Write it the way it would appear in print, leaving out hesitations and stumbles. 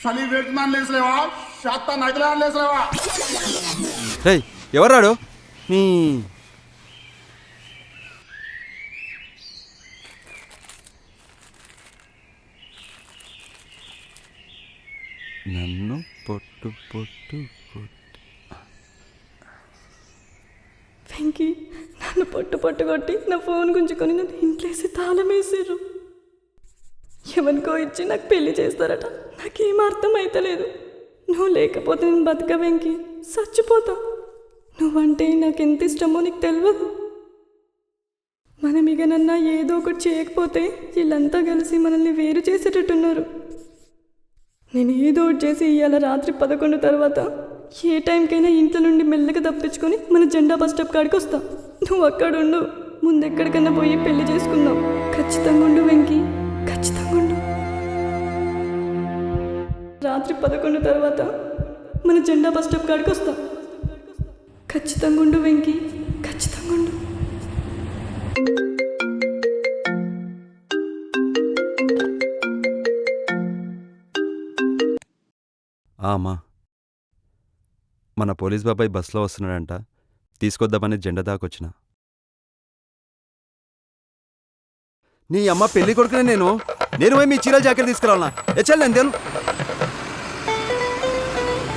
చలి వేటున్నాను లేసలేవా శాత నగలా లేసలేవా రేయ్ ఎవరాడు నీ నన్ను పొట్టు పొట్టు పొట్టు వెంకీ నన్ను పొట్టు కొట్టి నా ఫోన్ గుంజుకొని నన్ను ఇంట్లేసి తాళం వేసారు. ఎవరికో ఇచ్చి నాకు పెళ్లి చేస్తారట. నాకేం అర్థం అయితలేదు. నువ్వు లేకపోతే నేను బతక వెంకీ, చచ్చిపోతా. నువ్వంటే నాకు ఎంత ఇష్టమో నీకు తెలియదు. మనం ఇక నన్న ఏదో ఒకటి చేయకపోతే వీళ్ళంతా కలిసి మనల్ని వేరు చేసేటట్టున్నారు. నేను ఏదో ఒకటి చేసి ఇవాళ రాత్రి 11 తర్వాత ఏ టైంకైనా ఇంట్లో నుండి మెల్లగా తప్పించుకొని మన జెండా బస్ స్టాప్ కాడికి వస్తా. నువ్వు అక్కడ ఉండు. ముందెక్కడికన్నా పోయి పెళ్లి చేసుకుందాం. ఖచ్చితంగా ఉండు వెంకీ, ఖచ్చితంగా ఉండు. రాత్రి 11 తర్వాత మన జెండా బస్ స్టాప్ కాడికి వస్తా. ఖచ్చితంగా ఉండు వెంకీ, ఖచ్చితంగా ఉండు. అమ్మా మన పోలీస్ బాబాయ్ బస్సులో వస్తున్నాడంట, తీసుకొద్దామని జెండా దాకొచ్చిన. నీ అమ్మ పెళ్లి కొడుకునే నేను పోయి మీ చీరల జాకెట్ తీసుకురావాలన్నా ఎచ్చాలి నేను తేను.